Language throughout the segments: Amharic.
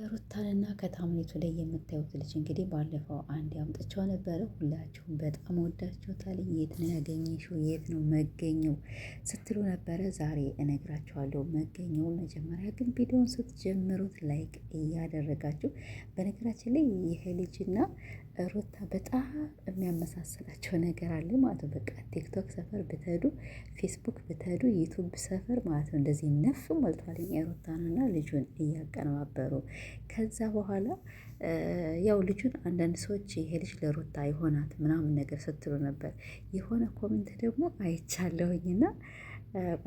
ሩታንና ከታምኔቱ ላይ የምታዩት ልጅ እንግዲህ ባለፈው አንድ አምጥቼው ነበረ። ሁላችሁም በጣም ወዳችሁታል። የት ነው ያገኘሽው? የት ነው መገኘው ስትሉ ነበረ። ዛሬ እነግራችኋለሁ መገኘው። መጀመሪያ ግን ቪዲዮውን ስትጀምሩት ላይክ እያደረጋችሁ። በነገራችን ላይ ይሄ ልጅና ሩታ በጣም የሚያመሳስላቸው ነገር አለ ማለት ነው። በቃ ቲክቶክ ሰፈር ብትሄዱ፣ ፌስቡክ ብትሄዱ፣ ዩቱብ ሰፈር ማለት ነው እንደዚህ ነፍ ሞልቷል። የሩታንና ልጁን እያቀነባበሩ ከዛ በኋላ ያው ልጁን አንዳንድ ሰዎች ይሄ ልጅ ለሩታ አይሆናት ምናምን ነገር ስትሉ ነበር። የሆነ ኮሜንት ደግሞ አይቻለሁኝና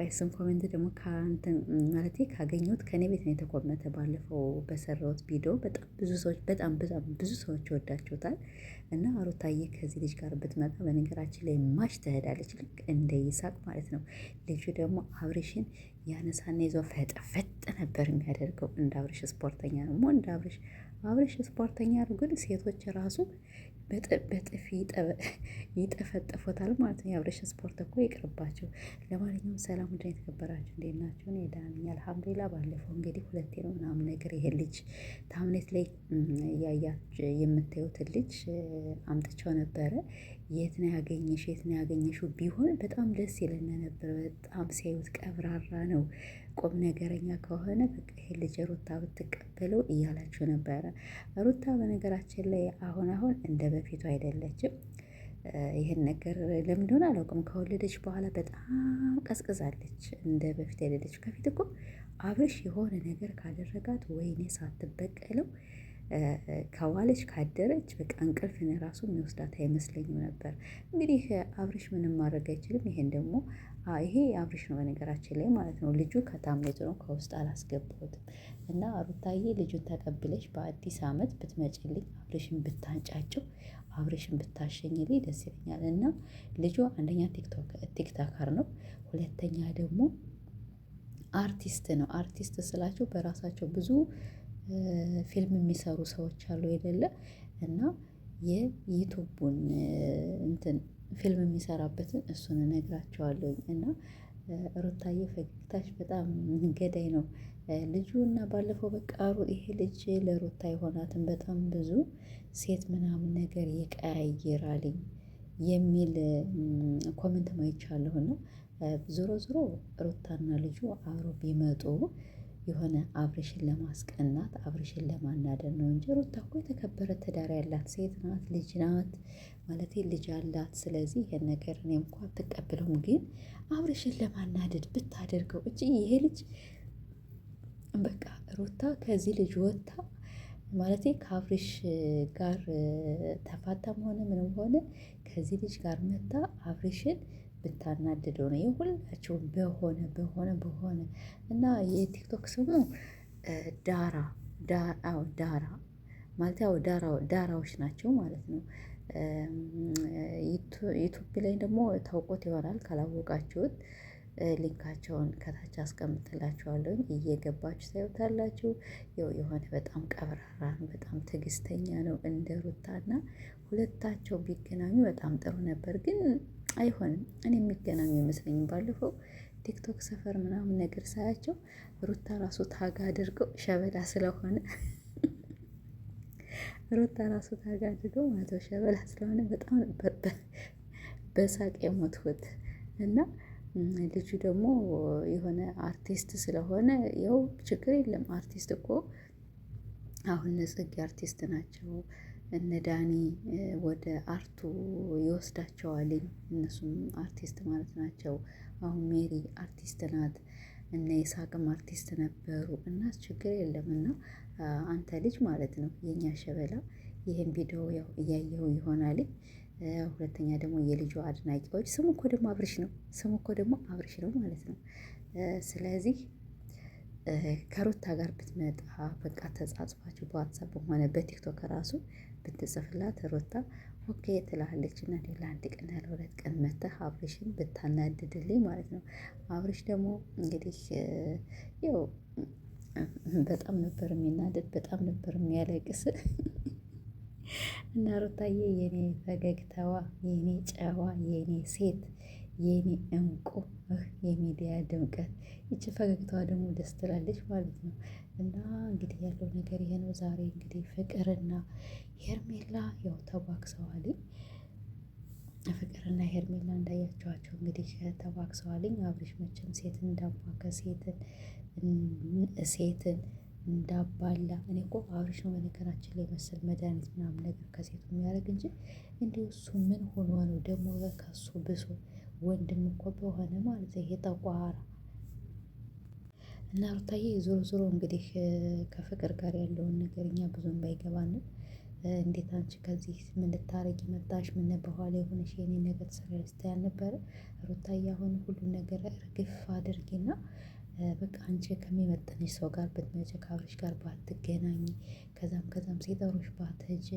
እሱን ኮሜንት ደግሞ ከእንትን ማለቴ ካገኘሁት ከኔ ቤት ነው የተኮመተ። ባለፈው በሰራሁት ቪዲዮ በጣም ብዙ ሰዎች በጣም ብዙ ሰዎች ወዳችሁታል። እና ሩታዬ ከዚህ ልጅ ጋር ብትመጣ በነገራችን ላይ ማች ትሄዳለች፣ ልክ እንደ ይሳቅ ማለት ነው። ልጁ ደግሞ አብሬሽን ያነሳና ይዞ ፈጠፈጥ ነበር የሚያደርገው። እንደ አብሬሽ ስፖርተኛ ነው ሞ እንደ አብሬሽ ስፖርተኛ ነው፣ ግን ሴቶች ራሱ በጥፊ ይጠፈጥፉታል ማለት ነው። የአብሬሽ ስፖርት እኮ ይቅርባቸው። ለማንኛውም ሰላም ወደ የተከበራችሁ እንዴት ናችሁ? እኔ ደህና ነኝ አልሐምዱሊላህ። ባለፈው እንግዲህ ሁለቴ ነው ምናምን ነገር ይሄ ልጅ ታምኔት ላይ የምታዩትን ልጅ አምጥቼው ነበረ። የት ነው ያገኘሽ? የት ነው ያገኘሽው? ቢሆን በጣም ደስ ይለን ነበር። በጣም ሲያዩት ቀብራራ ነው፣ ቁም ነገረኛ ከሆነ በቃ ይሄ ልጅ ሩታ ብትቀበለው እያላችሁ ነበረ። ሩታ በነገራችን ላይ አሁን እንደ በፊቱ አይደለችም። ይሄን ነገር ለምን እንደሆነ አላውቅም። ከወለደች በኋላ በጣም ቀዝቅዛለች። እንደ በፊት አይደለች። ከፊት እኮ አብርሽ የሆነ ነገር ካደረጋት ወይኔ ሳትበቀለው ከዋለች ካደረች በቃ እንቅልፍን ራሱ የሚወስዳት አይመስለኝም ነበር። እንግዲህ አብርሽ ምንም ማድረግ አይችልም። ይሄን ደግሞ ይሄ አብርሽ ነው በነገራችን ላይ ማለት ነው። ልጁ ከታምኔቱ ነው፣ ከውስጥ አላስገባሁትም። እና ሩታዬ ልጁን ተቀብለሽ በአዲስ ዓመት ብትመጭልኝ፣ አብርሽን ብታንጫጭው፣ አብርሽን ብታሸኝልኝ ደስ ይለኛል። እና ልጁ አንደኛ ቲክታከር ነው፣ ሁለተኛ ደግሞ አርቲስት ነው። አርቲስት ስላቸው በራሳቸው ብዙ ፊልም የሚሰሩ ሰዎች አሉ አይደለ? እና የዩቱቡን እንትን ፊልም የሚሰራበትን እሱን እነግራቸዋለሁኝ። እና ሩታዬ ፈገግታሽ በጣም ገዳይ ነው። ልጁ እና ባለፈው በቃ ይሄ ልጅ ለሩታ አይሆናትም፣ በጣም ብዙ ሴት ምናምን ነገር ይቀያይራልኝ የሚል ኮመንት ማይቻለሁ። እና ዞሮ ሩታና ልጁ አብሮ ቢመጡ የሆነ አብርሽን ለማስቀናት አብርሽን ለማናደር ነው እንጂ ሩታ እኮ የተከበረ ትዳር ያላት ሴት ናት፣ ልጅ ናት ማለት ልጅ አላት። ስለዚህ ይሄን ነገር እኔ እንኳን አትቀበለውም፣ ግን አብርሽን ለማናደድ ብታደርገው እንጂ ይሄ ልጅ በቃ ሩታ ከዚህ ልጅ ወጥታ ማለት ከአብርሽ ጋር ተፋታም ሆነ ምንም ሆነ ከዚህ ልጅ ጋር መታ አብርሽን ብታናድደው ነው የሁላቸውም በሆነ እና የቲክቶክ ስሙ ዳራ ዳራ ማለት ያው ዳራዎች ናቸው ማለት ነው። ዩቱብ ላይ ደግሞ ታውቆት ይሆናል ካላወቃችሁት ሊንካቸውን ከታች አስቀምጥላችኋለሁ፣ እየገባችሁ ታዩታላችሁ። የሆነ በጣም ቀብራራ ነው፣ በጣም ትዕግስተኛ ነው እንደ ሩታና ሁለታቸው ቢገናኙ በጣም ጥሩ ነበር፣ ግን አይሆንም። እኔ የሚገናኙ አይመስለኝም። ባለፈው ቲክቶክ ሰፈር ምናምን ነገር ሳያቸው ሩታ ራሱ ታጋ አድርገው ሸበላ ስለሆነ ሩታ ራሱ ታጋ አድርገው ማለት ሸበላ ስለሆነ በጣም በሳቅ የሞትኩት። እና ልጁ ደግሞ የሆነ አርቲስት ስለሆነ ያው ችግር የለም። አርቲስት እኮ አሁን እነ ጽጌ አርቲስት ናቸው፣ እነ ዳኒ ወደ አርቱ ይወስዳቸዋል። እነሱም አርቲስት ማለት ናቸው። አሁን ሜሪ አርቲስት ናት፣ እነ ይሳቅም አርቲስት ነበሩ። እና ችግር የለም። እና አንተ ልጅ ማለት ነው የኛ ሸበላ ይህን ቪዲዮ ያው እያየው ይሆናል። ሁለተኛ ደግሞ የልጁ አድናቂዎች ስሙ እኮ ደግሞ አብርሽ ነው ማለት ነው። ስለዚህ ከሩታ ጋር ብትመጣ በቃ ተጻጽፋችሁ በዋትሳፕም ሆነ በቲክቶክ ራሱ ብትጽፍላት ሩታ ኦኬ ትላለች። እና ለአንድ ቀን ያለ ሁለት ቀን መተህ አብርሽን ብታናድድልኝ ማለት ነው። አብርሽ ደግሞ እንግዲህ ያው በጣም ነበር የሚናደድ፣ በጣም ነበር የሚያለቅስ። እና ሩታዬ የኔ ፈገግታዋ፣ የኔ ጨዋ፣ የኔ ሴት፣ የኔ እንቁ የሚዲያ ድምቀት። ይቺ ፈገግታዋ ደግሞ ደስ ትላለች ማለት ነው። እና እንግዲህ ያለው ነገር ይሄ ነው። ዛሬ እንግዲህ ፍቅርና ሄርሜላ ያው ተቧክሰዋልኝ። ፍቅርና ሄርሜላ እንዳያቸዋቸው እንግዲህ ተቧክሰዋልኝ። አብርሽ መቼም ሴትን እንዳቧከ ሴትን እንዳባላ እኔ እኮ አብርሽ ነው በነገራችን ላይ መሰል መድኃኒት ምናምን ነገር ከሴቱ የሚያደርግ እንጂ እንዲሁ እሱ ምን ሆኖ ነው ደግሞ ከሱ ብሶ ወንድም እኮ በሆነ ማለት ይሄ ጠቋራ እና ሩታዬ ዞሮ ዞሮ እንግዲህ ከፍቅር ጋር ያለውን ነገር እኛ ብዙም ባይገባንም እንዴት አንቺ ከዚህ ምን ልታረጊ መጣሽ? ምን በኋላ የሆነሽ የኔ ነገር ትሰሪያለሽ ስትይ አልነበረ? ሩታዬ አሁን ሁሉን ነገር እርግፍ አድርጊና በቃ አንቺ ከሚመጥንሽ ሰው ጋር ብትመጪ ከአብርሽ ጋር ባትገናኝ ከዛም ሲጠሩሽ ባትሄጂ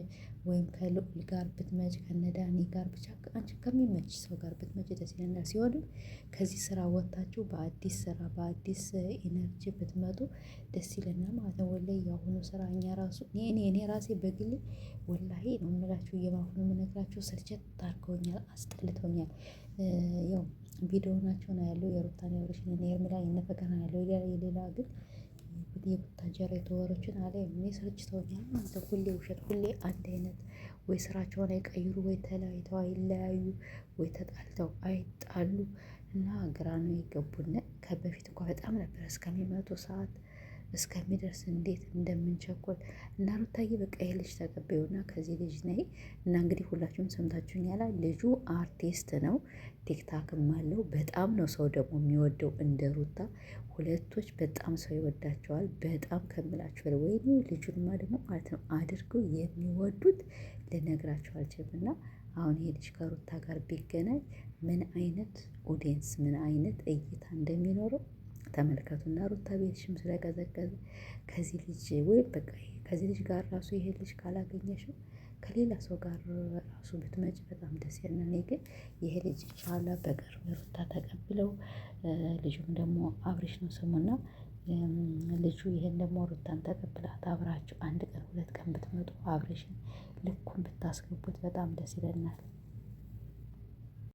ወይም ከልዑል ጋር ብትመጪ ከነዳኒ ጋር ብቻ አንቺ ከሚመችሽ ሰው ጋር ብትመጪ ደስ ይለናል። ሲሆንም ከዚህ ስራ ወጥታችሁ በአዲስ ስራ በአዲስ ኢነርጂ ብትመጡ ደስ ይለናል ማለት ነው። ወላሂ የአሁኑ ስራ እኛ ራሱ እኔ ራሴ በግሌ ወላሂ ነው የምላችሁ እየማፉ ነው የምነግራችሁ። ስልቸት አድርገውኛል፣ አስጠልተውኛል። ያው ቪዲዮ ናቸው ነው ያለው የሩታን ያብርሽን የሄርሜላ የነፈቀና ያለው የሌላ ግን የቡታጀራ የተወሮችን አለ እኔ ሰልችተውኛል ማለት ነው። ሁሌ ውሸት፣ ሁሌ አንድ አይነት ወይ ስራቸውን አይቀይሩ፣ ወይ ተለያይተው አይለያዩ፣ ወይ ተጣልተው አይጣሉ እና ግራ ነው የገቡን። ከበፊት እኮ በጣም ነበር እስከሚመጡ ሰዓት እስከሚደርስ እንዴት እንደምንቸኮል እና ሩታዬ በቃ ይሄ ልጅ ተቀበዩና ከዚህ ልጅ ነይ እና እንግዲህ ሁላችሁም ሰምታችሁኛል። ልጁ አርቲስት ነው፣ ቲክታክም አለው። በጣም ነው ሰው ደግሞ የሚወደው እንደ ሩታ ሁለቶች በጣም ሰው ይወዳቸዋል። በጣም ከምላችሁ ወይኔ ልጁንማ ደግሞ ማለት ነው አድርገው የሚወዱት ልነግራቸው አልችልም። እና አሁን ይሄ ልጅ ከሩታ ጋር ቢገናኝ ምን አይነት ኦዲየንስ ምን አይነት እይታ እንደሚኖረው ተመልከቱና ሩታ ቤትሽም ስለቀዘቀዘ ከዚህ ልጅ ወይም በቃ ከዚህ ልጅ ጋር ራሱ ይሄ ልጅ ካላገኘሽም ከሌላ ሰው ጋር ራሱ ብትመጭ በጣም ደስ ይለናል። እኔ ግን ይሄ ልጅ ኢንሻላህ በቅርብ ሩታ ተቀብለው ልጁም ደግሞ አብርሽ ነው ስሙና ልጁ ይሄን ደግሞ ሩታን ተቀብላት አብራችሁ አንድ ቀን ሁለት ቀን ብትመጡ አብርሽን ልኩን ብታስገቡት በጣም ደስ ይለናል።